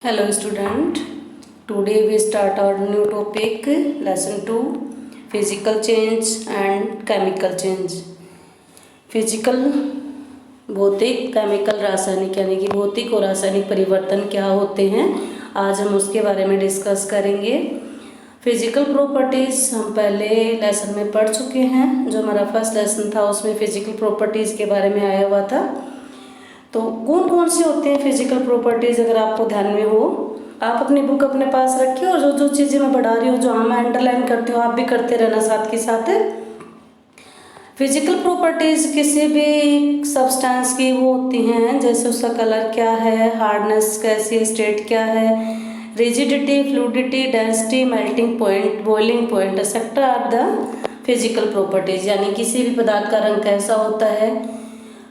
Hello student, today we start our new topic lesson 2 physical change and chemical change. Physical भौतिक, chemical रासायनिक, यानी कि भौतिक और रासायनिक परिवर्तन क्या होते हैं, आज हम उसके बारे में डिस्कस करेंगे। फिजिकल प्रॉपर्टीज़ हम पहले लेसन में पढ़ चुके हैं, जो हमारा फर्स्ट लेसन था उसमें फिजिकल प्रॉपर्टीज़ के बारे में आया हुआ था। तो कौन कौन से होते हैं फिजिकल प्रॉपर्टीज़, अगर आपको ध्यान में हो आप अपनी बुक अपने पास रखिए, और जो जो चीज़ें मैं बढ़ा रही हूँ, जो मैं अंडरलाइन करती हूँ, आप भी करते रहना साथ के साथ। फिजिकल प्रॉपर्टीज़ किसी भी सब्सटेंस की वो होती हैं, जैसे उसका कलर क्या है, हार्डनेस कैसी, स्टेट क्या है, rigidity, fluidity, density, melting point, boiling point etcetera are the physical properties. यानी किसी भी पदार्थ का रंग कैसा होता है,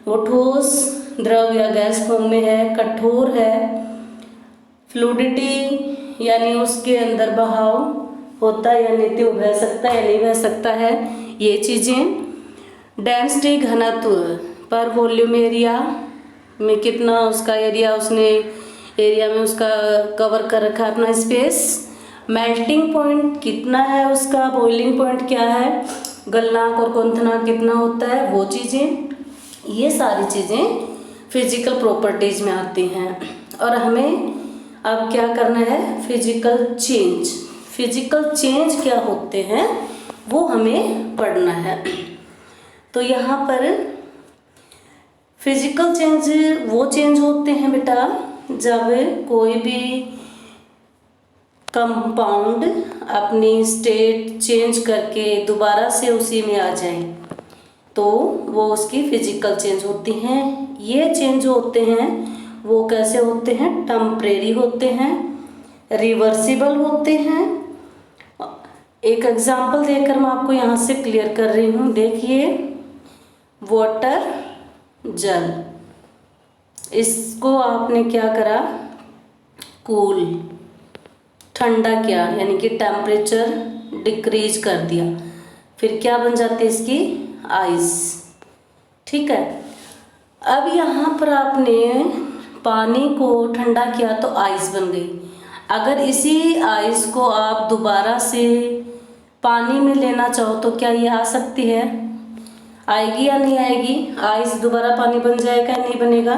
वो ठोस, द्रव या गैस फॉर्म में है, कठोर है, फ्लूडिटी यानी उसके अंदर बहाव होता है या नित्य बह सकता है या नहीं बह सकता है, ये चीज़ें। डेंसिटी घनत्व पर वॉल्यूम एरिया में कितना उसका एरिया, उसने एरिया में उसका कवर कर रखा है अपना स्पेस। मेल्टिंग पॉइंट कितना है उसका, बॉइलिंग पॉइंट क्या है, गलनांक और क्वथनांक कितना होता है, वो चीज़ें। ये सारी चीज़ें फिजिकल प्रॉपर्टीज़ में आती हैं। और हमें अब क्या करना है, फिजिकल चेंज। फिजिकल चेंज क्या होते हैं वो हमें पढ़ना है। तो यहाँ पर फिजिकल चेंज वो चेंज होते हैं बेटा, जब कोई भी कंपाउंड अपनी स्टेट चेंज करके दोबारा से उसी में आ जाए, तो वो उसकी फिजिकल चेंज होती हैं। ये चेंज होते हैं वो कैसे होते हैं, टेम्परेरी होते हैं, रिवर्सिबल होते हैं। एक एग्जांपल देकर मैं आपको यहाँ से क्लियर कर रही हूँ। देखिए, वाटर, जल, इसको आपने क्या करा, कूल, ठंडा किया, यानी कि टेम्परेचर डिक्रीज कर दिया, फिर क्या बन जाती है इसकी, आइस। ठीक है, अब यहाँ पर आपने पानी को ठंडा किया तो आइस बन गई। अगर इसी आइस को आप दोबारा से पानी में लेना चाहो तो क्या ये आ सकती है, आएगी या नहीं आएगी, आइस दोबारा पानी बन जाएगा या नहीं बनेगा,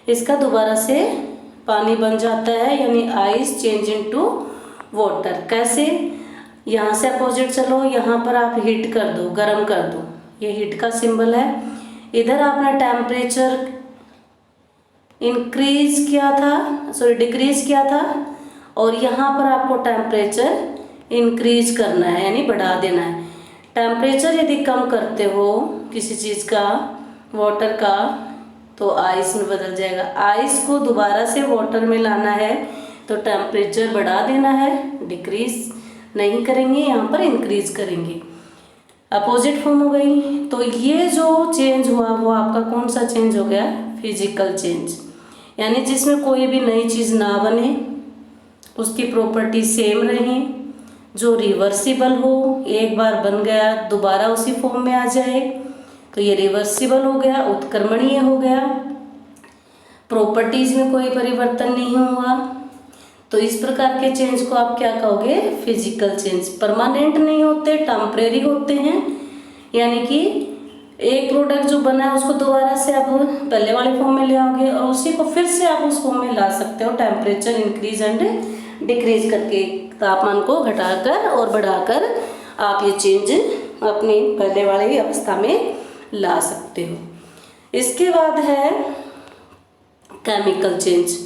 इसका दोबारा से पानी बन जाता है, यानी आइस चेंज इनटू वाटर। कैसे, यहाँ से अपोजिट चलो, यहाँ पर आप हीट कर दो, गर्म कर दो, ये हीट का सिंबल है। इधर आपने टेम्परेचर इंक्रीज किया था, सॉरी डिक्रीज किया था, और यहाँ पर आपको टेम्परेचर इंक्रीज करना है, यानी बढ़ा देना है। टेम्परेचर यदि कम करते हो किसी चीज़ का, वाटर का, तो आइस में बदल जाएगा। आइस को दोबारा से वाटर में लाना है तो टेम्परेचर बढ़ा देना है, डिक्रीज नहीं करेंगे, यहाँ पर इंक्रीज करेंगे, अपोजिट फॉर्म हो गई। तो ये जो चेंज हुआ वो आपका कौन सा चेंज हो गया, फिजिकल चेंज, यानी जिसमें कोई भी नई चीज़ ना बने, उसकी प्रॉपर्टी सेम रहे, जो रिवर्सिबल हो, एक बार बन गया दोबारा उसी फॉर्म में आ जाए, तो ये रिवर्सिबल हो गया, उत्क्रमणीय हो गया, प्रॉपर्टीज़ में कोई परिवर्तन नहीं हुआ। तो इस प्रकार के चेंज को आप क्या कहोगे, फिजिकल चेंज। परमानेंट नहीं होते, टेम्परेरी होते हैं, यानी कि एक प्रोडक्ट जो बना है उसको दोबारा से आप पहले वाले फॉर्म में ले आओगे और उसी को फिर से आप उस फॉर्म में ला सकते हो, टेम्परेचर इंक्रीज एंड डिक्रीज करके, तापमान को घटाकर और बढ़ाकर आप ये चेंज अपनी पहले वाली अवस्था में ला सकते हो। इसके बाद है केमिकल चेंज।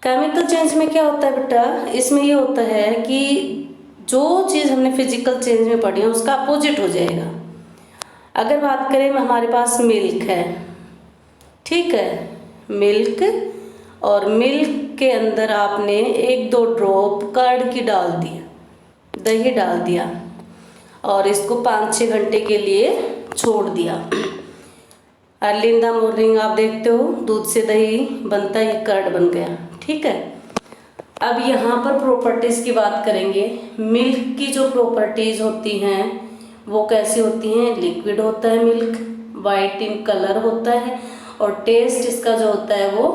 केमिकल चेंज में क्या होता है बेटा, इसमें ये होता है कि जो चीज़ हमने फिजिकल चेंज में पढ़ी है उसका अपोजिट हो जाएगा। अगर बात करें हमारे पास मिल्क है, ठीक है, मिल्क, और मिल्क के अंदर आपने 1-2 ड्रॉप कर्ड की डाल दिया, दही डाल दिया, और इसको 5-6 घंटे के लिए छोड़ दिया। अर्ली इन द मॉर्निंग आप देखते हो दूध से दही बनता है, कर्ड बन गया। ठीक है, अब यहाँ पर प्रॉपर्टीज़ की बात करेंगे। मिल्क की जो प्रॉपर्टीज़ होती हैं वो कैसी होती हैं, लिक्विड होता है मिल्क, वाइट इन कलर होता है, और टेस्ट इसका जो होता है वो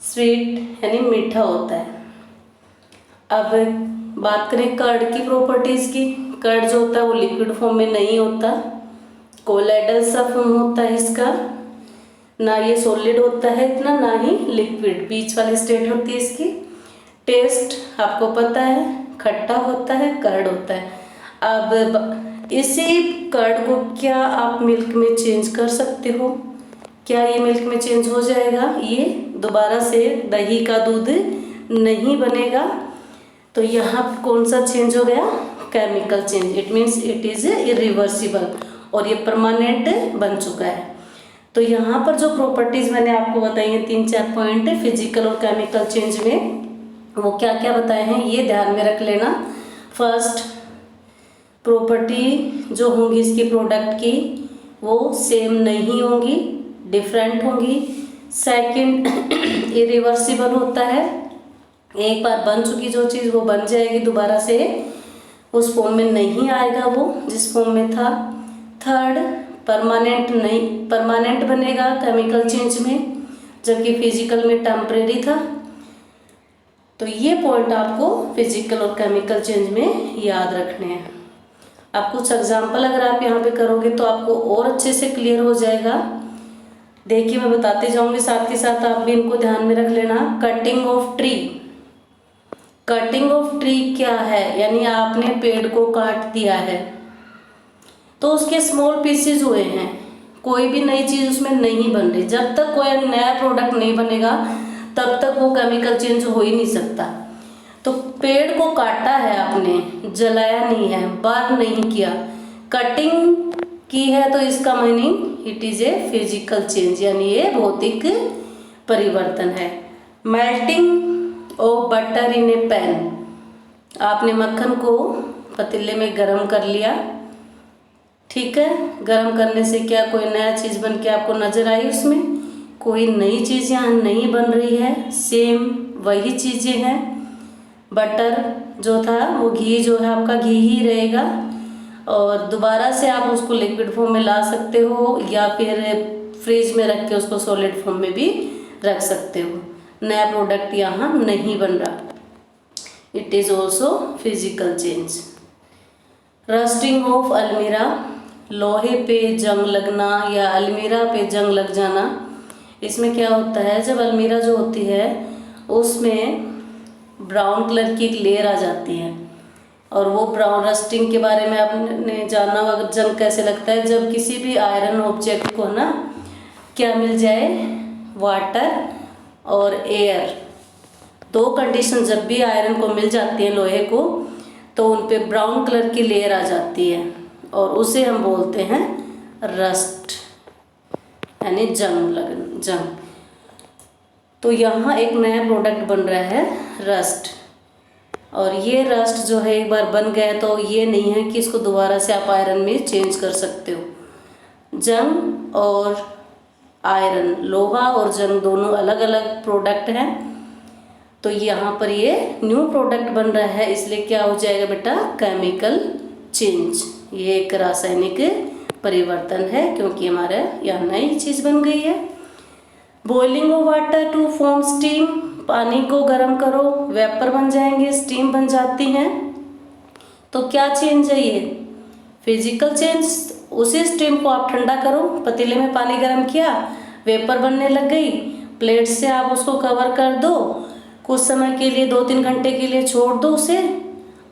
स्वीट यानी मीठा होता है। अब बात करें कर्ड की प्रॉपर्टीज़ की। कर्ड जो होता है वो लिक्विड फॉर्म में नहीं होता, कोलाइडल सा फॉर्म होता है इसका, ना ये सॉलिड होता है इतना, ना ही लिक्विड, बीच वाली स्टेट होती है इसकी। टेस्ट आपको पता है, खट्टा होता है, कर्ड होता है। अब इसी कर्ड को क्या आप मिल्क में चेंज कर सकते हो? क्या ये मिल्क में चेंज हो जाएगा? ये दोबारा से दही का दूध नहीं बनेगा। तो यहाँ कौन सा चेंज हो गया? Chemical change. It means it is irreversible और ये परमानेंट बन चुका है। तो यहाँ पर जो प्रॉपर्टीज़ मैंने आपको बताई हैं 3-4 पॉइंट फिजिकल और केमिकल चेंज में, वो क्या क्या बताए हैं ये ध्यान में रख लेना। फर्स्ट, प्रॉपर्टी जो होंगी इसकी प्रोडक्ट की वो सेम नहीं होंगी, डिफरेंट होंगी। सेकंड, इरिवर्सिबल होता है, एक बार बन चुकी जो चीज़ वो बन जाएगी, दोबारा से उस फॉर्म में नहीं आएगा वो जिस फॉर्म में था। थर्ड, परमानेंट नहीं, परमानेंट बनेगा केमिकल चेंज में, जबकि फिजिकल में टेम्परेरी था। तो ये पॉइंट आपको फिजिकल और केमिकल चेंज में याद रखने हैं। अब कुछ एग्जाम्पल अगर आप यहाँ पे करोगे तो आपको और अच्छे से क्लियर हो जाएगा। देखिए मैं बताते जाऊंगी, साथ के साथ आप भी इनको ध्यान में रख लेना। Cutting of tree. Cutting of tree क्या है? यानी आपने पेड़ को काट दिया है तो उसके स्मॉल पीसेज हुए हैं, कोई भी नई चीज़ उसमें नहीं बन रही। जब तक कोई नया प्रोडक्ट नहीं बनेगा तब तक वो केमिकल चेंज हो ही नहीं सकता। तो पेड़ को काटा है आपने, जलाया नहीं है, बर्न नहीं किया, कटिंग की है, तो इसका meaning it is a physical change, यानी ये भौतिक परिवर्तन है। Melting of butter in A pan. आपने मक्खन को पतीले में गरम कर लिया, ठीक है। गरम करने से क्या कोई नया चीज़ बन के आपको नज़र आई? उसमें कोई नई चीज़ यहाँ नहीं बन रही है, सेम वही चीज़ें हैं। बटर जो था वो घी जो है आपका घी ही रहेगा, और दोबारा से आप उसको लिक्विड फॉर्म में ला सकते हो या फिर फ्रिज में रख के उसको सॉलिड फॉर्म में भी रख सकते हो। नया प्रोडक्ट यहाँ नहीं बन रहा। It is also physical change. Rusting of अलमीरा। लोहे पे जंग लगना या अलमीरा पे जंग लग जाना। इसमें क्या होता है, जब अलमीरा जो होती है उसमें ब्राउन कलर की एक लेयर आ जाती है, और वो ब्राउन रस्टिंग के बारे में आपने जाना होगा। जंग कैसे लगता है? जब किसी भी आयरन ऑब्जेक्ट को ना क्या मिल जाए, वाटर और एयर, दो कंडीशन जब भी आयरन को मिल जाती है लोहे को, तो उन पे ब्राउन कलर की लेयर आ जाती है, और उसे हम बोलते हैं रस्ट, यानी जंग। तो यहाँ एक नया प्रोडक्ट बन रहा है रस्ट, और ये रस्ट जो है एक बार बन गया तो ये नहीं है कि इसको दोबारा से आप आयरन में चेंज कर सकते हो। जंग और आयरन, लोहा और जंग दोनों अलग अलग प्रोडक्ट हैं, तो यहाँ पर ये न्यू प्रोडक्ट बन रहा है, इसलिए क्या हो जाएगा बेटा? Chemical change. ये एक रासायनिक परिवर्तन है, क्योंकि हमारे यहाँ नई चीज़ बन गई है। Boiling of water to form steam. पानी को गर्म करो, वेपर बन जाएंगे, स्टीम बन जाती हैं। तो क्या चेंज है ये? Physical change. उसी स्टीम को आप ठंडा करो, पतीले में पानी गर्म किया, वेपर बनने लग गई, प्लेट से आप उसको कवर कर दो, कुछ समय के लिए 2-3 घंटे के लिए छोड़ दो उसे,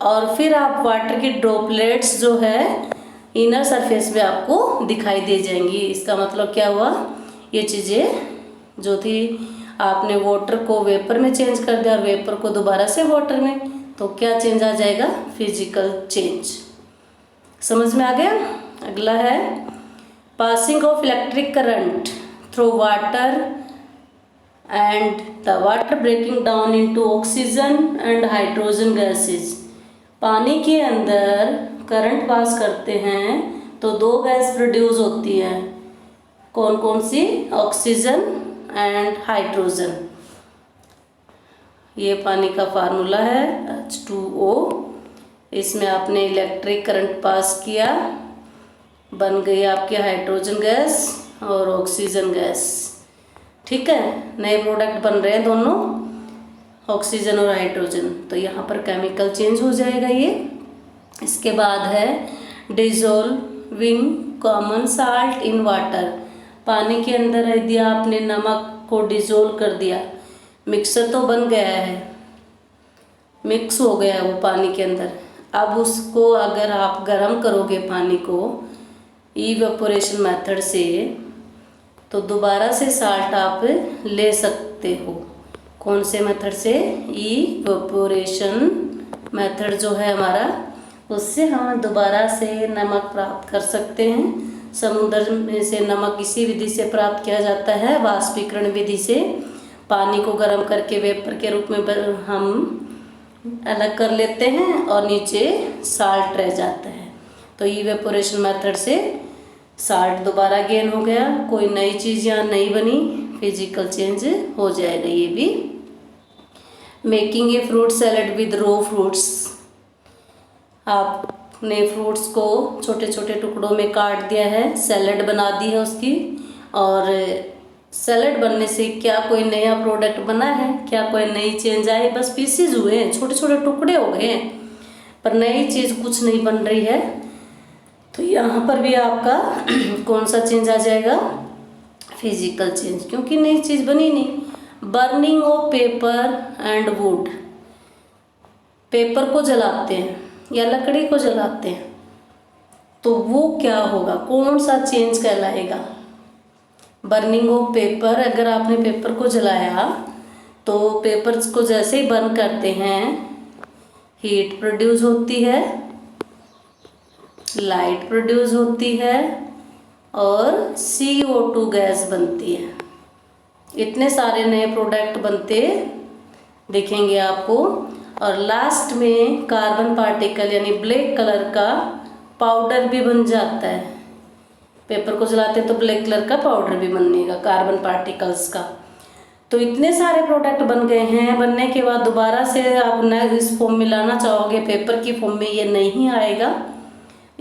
और फिर आप वाटर की ड्रॉपलेट्स जो है इनर सरफेस पे आपको दिखाई दे जाएंगी। इसका मतलब क्या हुआ? ये चीज़ें जो थी, आपने वाटर को वेपर में चेंज कर दिया और वेपर को दोबारा से वाटर में, तो क्या चेंज आ जाएगा? Physical change. समझ में आ गया? अगला है passing of electric current through water and the water breaking down into oxygen and hydrogen gases. पानी के अंदर करंट पास करते हैं तो 2 गैस प्रोड्यूस होती है। कौन कौन सी? Oxygen and hydrogen. ये पानी का फार्मूला है H2O। इसमें आपने इलेक्ट्रिक करंट पास किया, बन गई आपकी हाइड्रोजन गैस और ऑक्सीजन गैस। ठीक है, नए प्रोडक्ट बन रहे हैं दोनों, ऑक्सीजन और हाइड्रोजन, तो यहाँ पर केमिकल चेंज हो जाएगा ये। इसके बाद है dissolving common salt in water. पानी के अंदर यदि आपने नमक को डिजोल्व कर दिया, मिक्सर तो बन गया है, मिक्स हो गया है वो पानी के अंदर, अब उसको अगर आप गर्म करोगे पानी को इवेपोरेशन मेथड से, तो दोबारा से साल्ट आप ले सकते हो। कौन से मेथड से? इवेपोरेशन मेथड जो है हमारा, उससे हम दोबारा से नमक प्राप्त कर सकते हैं। समुद्र में से नमक इसी विधि से प्राप्त किया जाता है, वाष्पीकरण विधि से। पानी को गर्म करके वेपर के रूप में हम अलग कर लेते हैं और नीचे साल्ट रह जाता है। तो इवेपोरेशन मेथड से साल्ट दोबारा गेन हो गया, कोई नई चीज़ यहाँ नहीं बनी, फिजिकल चेंज हो जाएगा ये भी। Making a fruit salad with raw fruits. आपने फ्रूट्स को छोटे छोटे टुकड़ों में काट दिया है, सैलेड बना दी है उसकी, और सैलेड बनने से क्या कोई नया प्रोडक्ट बना है? क्या कोई नई चेंज आई? बस पीसीज हुए हैं, छोटे छोटे टुकड़े हो गए हैं, पर नई चीज़ कुछ नहीं बन रही है। तो यहाँ पर भी आपका कौन सा चेंज आ जाएगा? फिजिकल चेंज, क्योंकि नई चीज़ बनी नहीं। Burning of paper and would. Paper को जलाते हैं या लकड़ी को जलाते हैं, तो वो क्या होगा? कौन सा चेंज कहलाएगा? बर्निंग ऑफ पेपर, अगर आपने पेपर को जलाया तो पेपर्स को जैसे ही बर्न करते हैं हीट प्रोड्यूस होती है, लाइट प्रोड्यूस होती है और CO2 गैस बनती है। इतने सारे नए प्रोडक्ट बनते दिखेंगे आपको। और लास्ट में कार्बन पार्टिकल यानी ब्लैक कलर का पाउडर भी बन जाता है। पेपर को जलाते हैं तो ब्लैक कलर का पाउडर भी बनेगा कार्बन पार्टिकल्स का। तो इतने सारे प्रोडक्ट बन गए हैं, बनने के बाद दोबारा से आप नए इस फॉर्म में लाना चाहोगे पेपर की फॉर्म में, ये नहीं आएगा।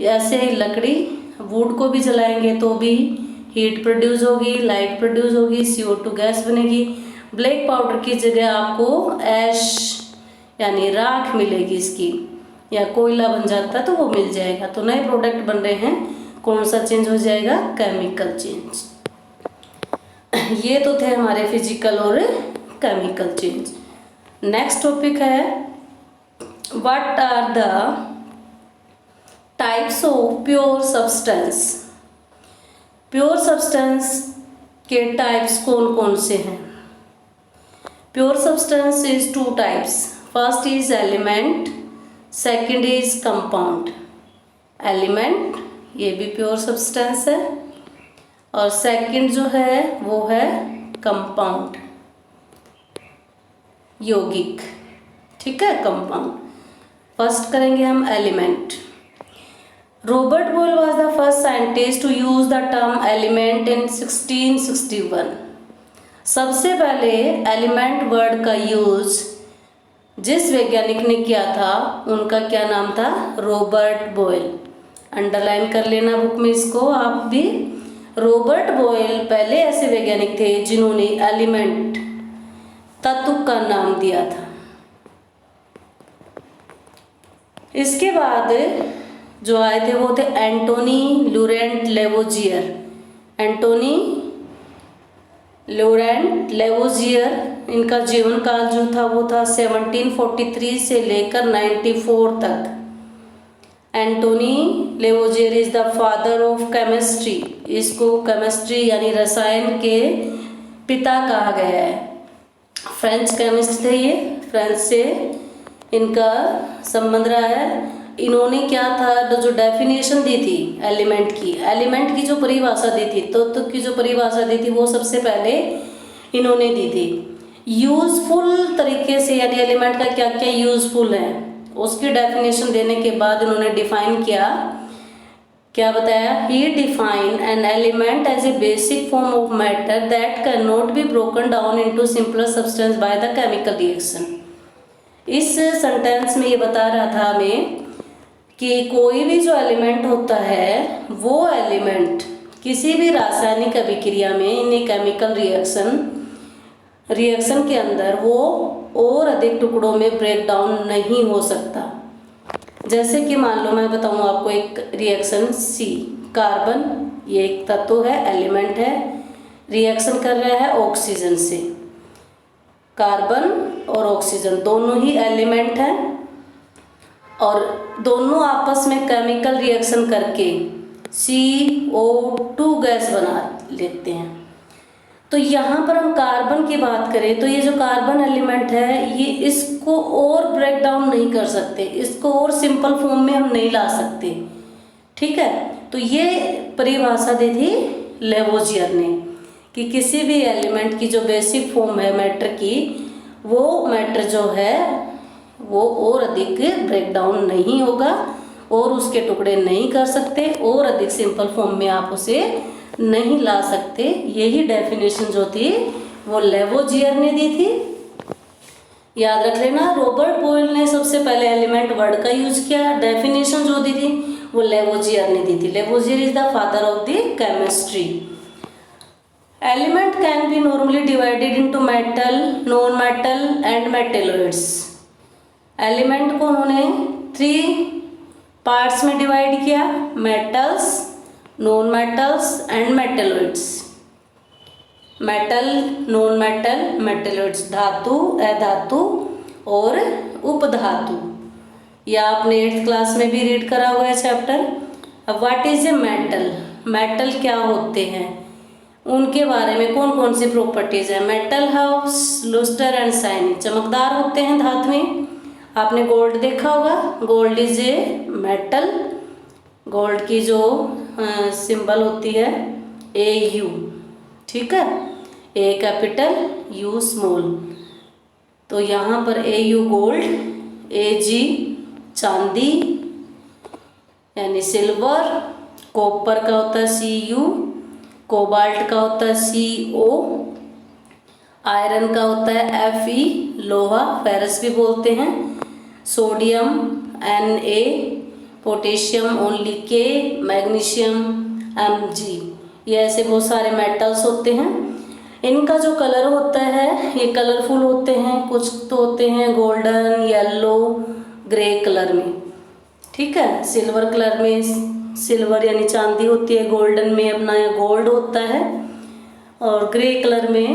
ऐसे ही लकड़ी वुड को भी जलाएंगे तो भी हीट प्रोड्यूस होगी, लाइट प्रोड्यूस होगी, CO2 गैस बनेगी। ब्लैक पाउडर की जगह आपको ऐश यानी राख मिलेगी इसकी, या कोयला बन जाता तो वो मिल जाएगा। तो नए प्रोडक्ट बन रहे हैं, कौन सा चेंज हो जाएगा? Chemical change. ये तो थे हमारे फिजिकल और केमिकल चेंज। नेक्स्ट टॉपिक है what are the types of pure substance. Pure substance के टाइप्स कौन कौन से हैं? Pure substance is 2 types. First is element, second is compound. Element ये भी प्योर सब्सटेंस है, और सेकंड जो है वो है कंपाउंड, यौगिक। ठीक है, कंपाउंड। फर्स्ट करेंगे हम element. Robert Boyle was the first scientist to use the term element in 1661। सबसे पहले एलिमेंट वर्ड का यूज जिस वैज्ञानिक ने किया था उनका क्या नाम था? Robert boil. अंडरलाइन कर लेना बुक में इसको आप भी। रॉबर्ट बॉयल पहले ऐसे वैज्ञानिक थे जिन्होंने एलिमेंट तत्व का नाम दिया था। इसके बाद जो आए थे वो थे Antoine Laurent Lavoisier. Antoine Laurent Lavoisier, इनका जीवन काल जो था वो था 1743 से लेकर 94 तक। Antoine Lavoisier is the father of chemistry. इसको केमिस्ट्री यानी रसायन के पिता कहा गया है। फ्रेंच केमिस्ट थे ये, फ्रेंच से इनका संबंध रहा है। इन्होंने क्या था, जो डेफिनेशन दी थी एलिमेंट की जो परिभाषा दी थी, तत्व की जो परिभाषा दी थी, वो सबसे पहले इन्होंने दी थी। यूजफुल तरीके से, यानी एलिमेंट का क्या क्या यूजफुल है उसकी डेफिनेशन देने के बाद इन्होंने डिफाइन किया। क्या बताया? He define an element as a basic form of matter that can not be broken down into simpler substance by the chemical reaction. इस सेंटेंस में ये बता रहा था हमें कि कोई भी जो एलिमेंट होता है वो एलिमेंट किसी भी रासायनिक अभिक्रिया में इन ए केमिकल रिएक्शन रिएक्शन के अंदर वो और अधिक टुकड़ों में ब्रेक डाउन नहीं हो सकता। जैसे कि मान लो मैं बताऊँ आपको एक रिएक्शन सी, कार्बन ये एक तत्व है, एलिमेंट है, रिएक्शन कर रहा है ऑक्सीजन से। कार्बन और ऑक्सीजन दोनों ही एलिमेंट हैं और दोनों आपस में केमिकल रिएक्शन करके CO2 गैस बना लेते हैं। तो यहाँ पर हम कार्बन की बात करें तो ये जो कार्बन एलिमेंट है ये इसको और ब्रेक डाउन नहीं कर सकते, इसको और सिंपल फॉर्म में हम नहीं ला सकते। ठीक है, तो ये परिभाषा दी थी लेवोजियर ने कि किसी भी एलिमेंट की जो बेसिक फॉर्म है मैटर की, वो मैटर जो है वो और अधिक ब्रेक डाउन नहीं होगा और उसके टुकड़े नहीं कर सकते और अधिक सिंपल फॉर्म में आप उसे नहीं ला सकते। यही डेफिनेशन जो थी वो लेवोजियर ने दी थी। याद रख लेना, रॉबर्ट बॉयल ने सबसे पहले एलिमेंट वर्ड का यूज किया। डेफिनेशन जो दी थी वो लेवोजियर ने दी थी। Lavoisier is the father of the chemistry. Element can be normally divided into metal, non metal and metalloids. Element को उन्होंने 3 पार्ट्स में डिवाइड किया, metals, non metals and metalloids. Metal, non metal, metalloids, धातु, अधातु और उपधातु। या आपने 8th क्लास में भी रीड करा हुआ है चैप्टर। अब what is a metal, metal क्या होते हैं, उनके बारे में कौन कौन सी प्रॉपर्टीज है। मेटल हाउस लुस्टर एंड शाइनिंग, चमकदार होते हैं धातु में। आपने गोल्ड देखा होगा, gold is a metal. Gold की जो सिंबल होती है AU, ठीक है, A कैपिटल U स्मॉल। तो यहाँ पर AU गोल्ड, AG चांदी यानी सिल्वर, कॉपर का होता है CU, कोबाल्ट का होता है CO, आयरन का होता है Fe, लोहा फेरस भी बोलते हैं, sodium Na, potassium only K, magnesium Mg। ये ऐसे बहुत सारे मेटल्स होते हैं। इनका जो कलर होता है ये कलरफुल होते हैं, कुछ तो होते हैं गोल्डन, येलो, ग्रे कलर में। ठीक है, सिल्वर कलर में सिल्वर यानी चांदी होती है, गोल्डन में अपना गोल्ड होता है और ग्रे कलर में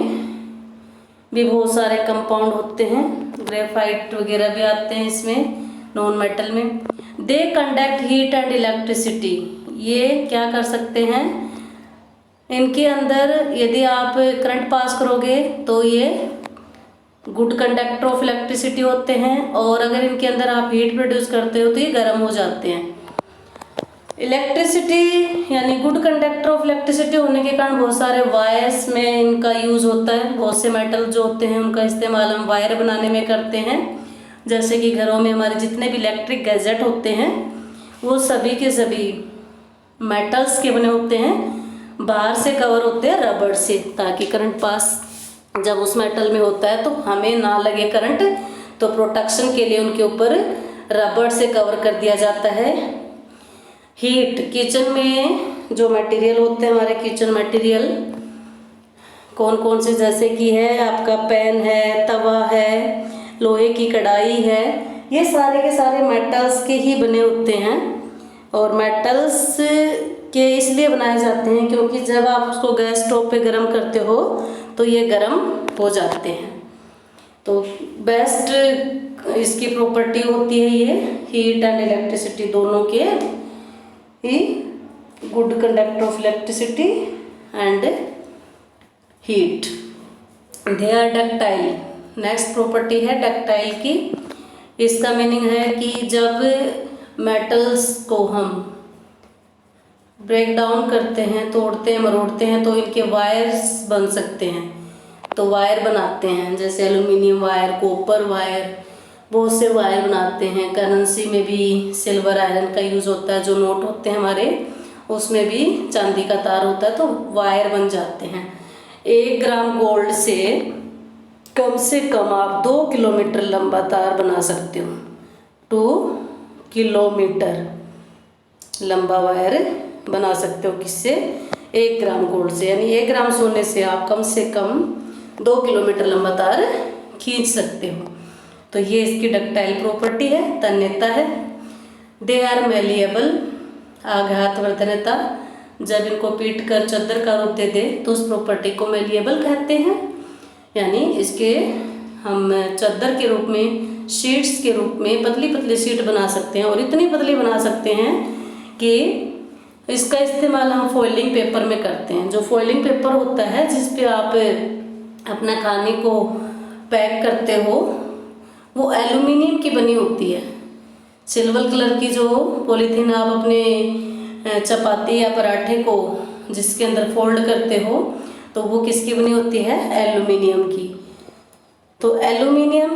भी बहुत सारे कंपाउंड होते हैं, ग्रेफाइट वगैरह भी आते हैं इसमें, नॉन मेटल में। They conduct heat and electricity, ये क्या कर सकते हैं, इनके अंदर यदि आप करंट पास करोगे तो ये गुड कंडक्टर ऑफ इलेक्ट्रिसिटी होते हैं और अगर इनके अंदर आप हीट प्रोड्यूस करते हो तो ये गर्म हो जाते हैं। इलेक्ट्रिसिटी यानी गुड कंडक्टर ऑफ इलेक्ट्रिसिटी होने के कारण बहुत सारे वायर्स में इनका यूज़ होता है। बहुत से मेटल जो होते हैं उनका इस्तेमाल हम वायर बनाने में करते हैं। जैसे कि घरों में हमारे जितने भी इलेक्ट्रिक गैजेट होते हैं वो सभी के सभी मेटल्स के बने होते हैं, बाहर से कवर होते हैं रबड़ से, ताकि करंट पास जब उस मेटल में होता है तो हमें ना लगे करंट, तो प्रोटेक्शन के लिए उनके ऊपर रबड़ से कवर कर दिया जाता है। हीट, किचन में जो मटेरियल होते हैं हमारे किचन मटेरियल कौन कौन से, जैसे कि है आपका पैन है, तवा है, लोहे की कढ़ाई है, ये सारे के सारे मेटल्स के ही बने होते हैं। और मेटल्स के इसलिए बनाए जाते हैं क्योंकि जब आप उसको गैस स्टोव पे गर्म करते हो तो ये गर्म हो जाते हैं। तो बेस्ट इसकी प्रॉपर्टी होती है ये हीट एंड इलेक्ट्रिसिटी दोनों के ही, good conductor of electricity and heat. They are ductile, next property है डक्टाइल की। इसका मीनिंग है कि जब मेटल्स को हम ब्रेक डाउन करते हैं, तोड़ते हैं, मरोड़ते हैं तो इनके वायर्स बन सकते हैं, तो वायर बनाते हैं, जैसे एल्युमिनियम वायर, कॉपर वायर, बहुत से वायर बनाते हैं। करेंसी में भी सिल्वर आयरन का यूज़ होता है, जो नोट होते हैं हमारे उसमें भी चांदी का तार होता है, तो वायर बन जाते हैं। 1 ग्राम गोल्ड से कम आप 2 किलोमीटर लंबा तार बना सकते हो। 2 किलोमीटर लंबा वायर बना सकते हो, किससे? 1 ग्राम गोल्ड से, यानी 1 ग्राम सोने से आप कम 2 2 किलोमीटर लंबा तार खींच सकते हो। तो ये इसकी डक्टाइल प्रॉपर्टी है, तन्यता है। दे आर मेलिएबल, आघातवर्धनता, जब इनको पीट कर चद्दर का रूप दे दे तो उस प्रॉपर्टी को मेलिएबल कहते हैं। यानी इसके हम चद्दर के रूप में, शीट्स के रूप में पतली पतली शीट बना सकते हैं, और इतनी पतली बना सकते हैं कि इसका इस्तेमाल हम फॉइलिंग पेपर में करते हैं। जो फॉइलिंग पेपर होता है जिस पे आप अपना खाने को पैक करते हो, वो एल्युमिनियम की बनी होती है। सिल्वर कलर की जो पॉलीथीन आप अपने चपाती या पराठे को जिसके अंदर फोल्ड करते हो, तो वो किसकी बनी होती है? एल्युमिनियम की। तो एल्युमिनियम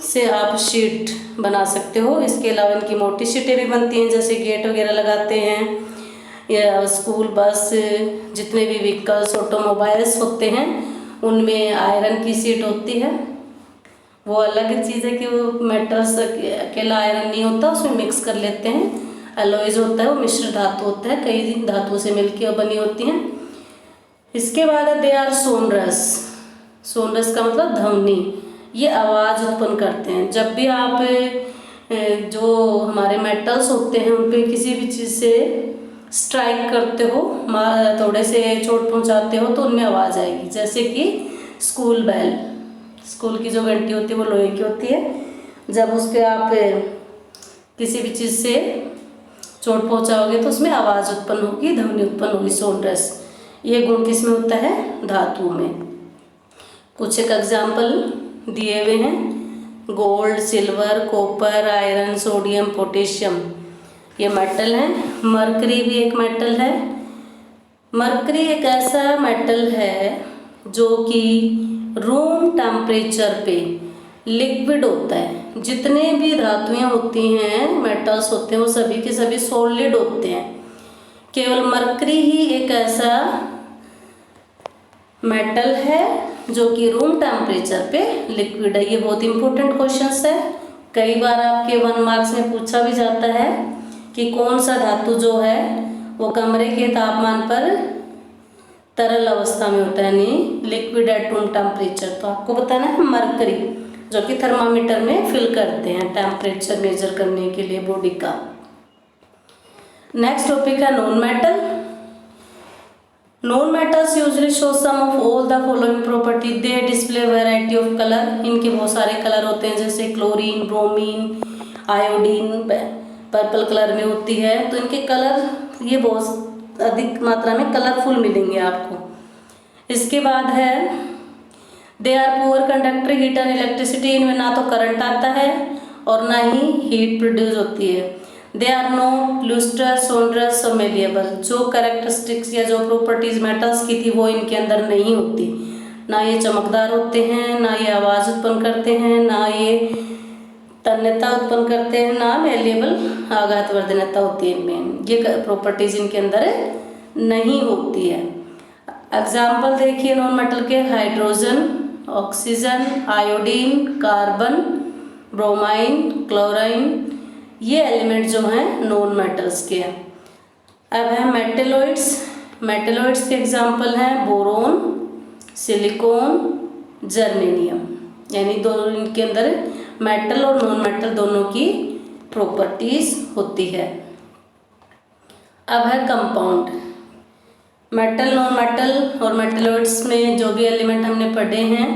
से आप शीट बना सकते हो। इसके अलावा इनकी मोटी शीटें भी बनती हैं, जैसे गेट वगैरह लगाते हैं, या स्कूल बस, जितने भी व्हीकल्स ऑटोमोबाइल्स होते हैं उनमें आयरन की शीट होती है। वो अलग चीज़ है कि वो मेटल्स अकेला आयरन नहीं होता, उसमें मिक्स कर लेते हैं। एलॉयज होता है, वो मिश्र धातु होता है, कई धातुओं से मिलकर बनी होती हैं। इसके बाद दे आर सोनरस। सोनरस का मतलब ध्वनि, ये आवाज़ उत्पन्न करते हैं। जब भी आप जो हमारे मेटल्स होते हैं उन पे किसी भी चीज़ से स्ट्राइक करते हो, थोड़े से चोट पहुंचाते हो, तो उनमें आवाज़ आएगी। जैसे कि स्कूल बेल, स्कूल की जो घंटी होती है वो लोहे की होती है। जब उस पर आप किसी भी चीज़ से चोट पहुंचाओगे तो उसमें आवाज़ उत्पन्न होगी, ध्वनि उत्पन्न होगी, सोनरस। ये गुण किस में होता है? धातु में। कुछ एक एग्जाम्पल दिए हुए हैं, gold, silver, copper, iron, sodium, potassium, ये मेटल हैं। मरकरी भी एक मेटल है। मरकरी एक ऐसा मेटल है जो कि रूम टेम्परेचर पे लिक्विड होता है। जितने भी धातुएं होती हैं, मेटल्स होते हैं, वो सभी के सभी सॉलिड होते हैं। केवल मरकरी ही एक ऐसा मेटल है जो कि रूम टेम्परेचर पे लिक्विड है। ये बहुत इंपॉर्टेंट क्वेश्चंस है, कई बार आपके 1 मार्क्स में पूछा भी जाता है कि कौन सा धातु जो है वो कमरे के तापमान पर तरल अवस्था में होता है, यानी लिक्विड एट रूम टेम्परेचर। तो आपको बताना है मरकरी, जो कि थर्मामीटर में फिल करते हैं टेम्परेचर मेजर करने के लिए बॉडी का। नेक्स्ट टॉपिक है non metal. Non metals usually show some of all the following property. They display variety of colour. इनके बहुत सारे कलर होते हैं, जैसे chlorine, bromine, iodine purple colour में होती है। तो इनके कलर ये बहुत अधिक मात्रा में कलरफुल मिलेंगे आपको। इसके बाद है they are poor conductor heat and electricity. इनमें ना तो करंट आता है और ना ही हीट प्रोड्यूस होती है। दे आर नॉट लुस्ट्रस, सोनरस और मेलिएबल। जो कैरेक्टरिस्टिक्स या जो प्रॉपर्टीज मेटल्स की थी वो इनके अंदर नहीं होती। ना ये चमकदार होते हैं, ना ये आवाज़ उत्पन्न करते हैं, ना ये तन्यता उत्पन्न करते हैं, ना मेलिएबल आघातवर्धनता होती है इनमें। ये प्रॉपर्टीज इनके अंदर नहीं होती है। एग्जाम्पल देखिए नॉन मेटल के, hydrogen, oxygen, iodine, carbon, bromine, chlorine, ये एलिमेंट जो हैं नॉन मेटल्स के हैं। अब है मेटेलॉइड्स। मेटेलॉइड्स के एग्जाम्पल हैं बोरोन, सिलिकॉन, जर्मेनियम। यानी दोनों इनके अंदर मेटल और नॉन मेटल दोनों की प्रॉपर्टीज होती है। अब है कंपाउंड। मेटल, नॉन मेटल और मेटेलॉइड्स में जो भी एलिमेंट हमने पढ़े हैं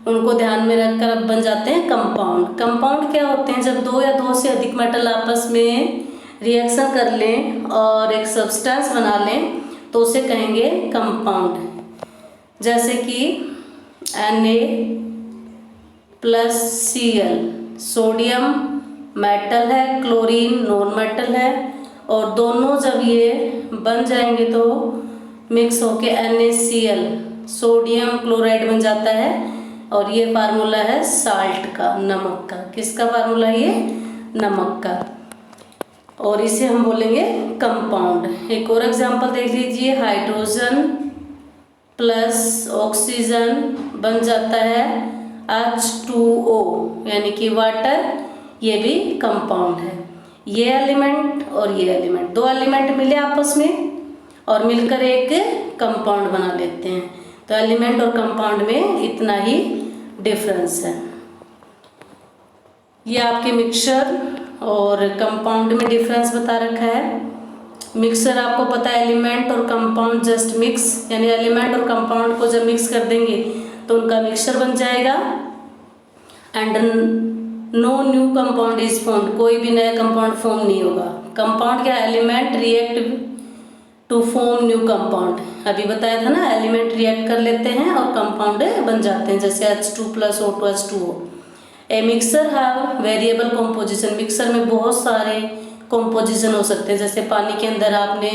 उनको ध्यान में रखकर अब बन जाते हैं कंपाउंड। कंपाउंड क्या होते हैं? जब 2 या 2 से अधिक मेटल आपस में रिएक्शन कर लें और एक सब्सटेंस बना लें तो उसे कहेंगे कंपाउंड। जैसे कि Na+Cl, सोडियम मेटल है, क्लोरीन नॉन मेटल है, और दोनों जब ये बन जाएंगे तो मिक्स होके NaCl, सोडियम क्लोराइड बन जाता है। और ये फार्मूला है साल्ट का, नमक का। किसका फार्मूला है ये? नमक का। और इसे हम बोलेंगे कंपाउंड। एक और एग्जांपल देख लीजिए, हाइड्रोजन प्लस ऑक्सीजन बन जाता है H2O, यानी कि वाटर। ये भी कंपाउंड है। ये एलिमेंट और ये एलिमेंट, 2 एलिमेंट मिले आपस में और मिलकर एक कंपाउंड बना लेते हैं। तो एलिमेंट और कंपाउंड में इतना ही डिफरेंस है। ये आपके मिक्सचर और कंपाउंड में डिफरेंस बता रखा है। मिक्सचर आपको पता है एलिमेंट और कंपाउंड जस्ट मिक्स, यानी एलिमेंट और कंपाउंड को जब मिक्स कर देंगे तो उनका मिक्सचर बन जाएगा। And no new compound is formed, कोई भी नया कंपाउंड फॉर्म नहीं होगा। कंपाउंड क्या, element react to form new compound, अभी बताया था ना, एलिमेंट रिएक्ट कर लेते हैं और कंपाउंड बन जाते हैं, जैसे H2+O2 H2O। A mixer have variable composition, mixer में बहुत सारे कॉम्पोजिशन हो सकते हैं, जैसे पानी के अंदर आपने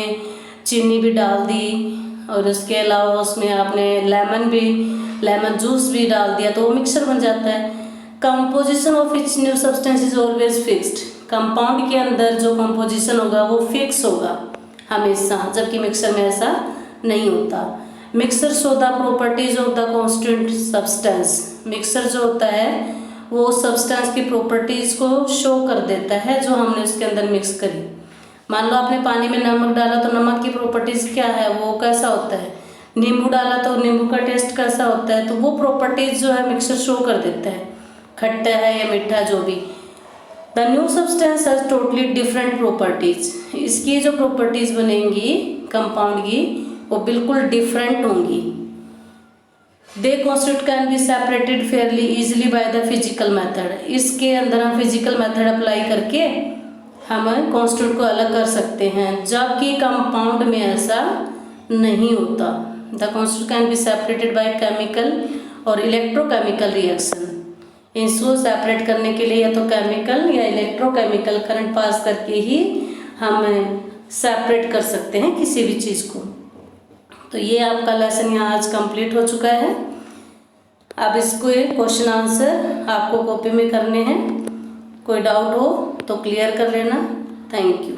चीनी भी डाल दी और उसके अलावा उसमें आपने लेमन जूस भी डाल दिया तो वो मिक्सर बन जाता है। Composition of each new substance is always fixed, compound के अंदर जो कंपोजिशन होगा वो फिक्स होगा हमेशा, जबकि मिक्सर में ऐसा नहीं होता। Mixer show the properties of the constant substance, mixer जो होता है वो सब्सटेंस की प्रॉपर्टीज को शो कर देता है जो हमने उसके अंदर मिक्स करी। मान लो आपने पानी में नमक डाला तो नमक की प्रॉपर्टीज क्या है, वो कैसा होता है। नींबू डाला तो नींबू का टेस्ट कैसा होता है, तो वो प्रॉपर्टीज जो है मिक्सर शो कर देता है, खट्टा है या मीठा जो भी। The new substance has totally different properties, इसकी जो प्रॉपर्टीज बनेंगी कंपाउंड की वो बिल्कुल डिफरेंट होंगी। They constitute can be separated Fairlie easily by the physical method, इसके अंदर हम फिजिकल मेथड अप्लाई करके हम कॉन्स्टिट्यूट को अलग कर सकते हैं, जबकि कंपाउंड में ऐसा नहीं होता। The constitute can be separated by chemical और इलेक्ट्रोकेमिकल रिएक्शन, इसको सेपरेट करने के लिए या तो केमिकल या इलेक्ट्रोकेमिकल करंट पास करके ही हम सेपरेट कर सकते हैं किसी भी चीज़ को। तो ये आपका लेसन यहाँ आज कंप्लीट हो चुका है। अब इसको क्वेश्चन आंसर आपको कॉपी में करने हैं, कोई डाउट हो तो क्लियर कर लेना। Thank you.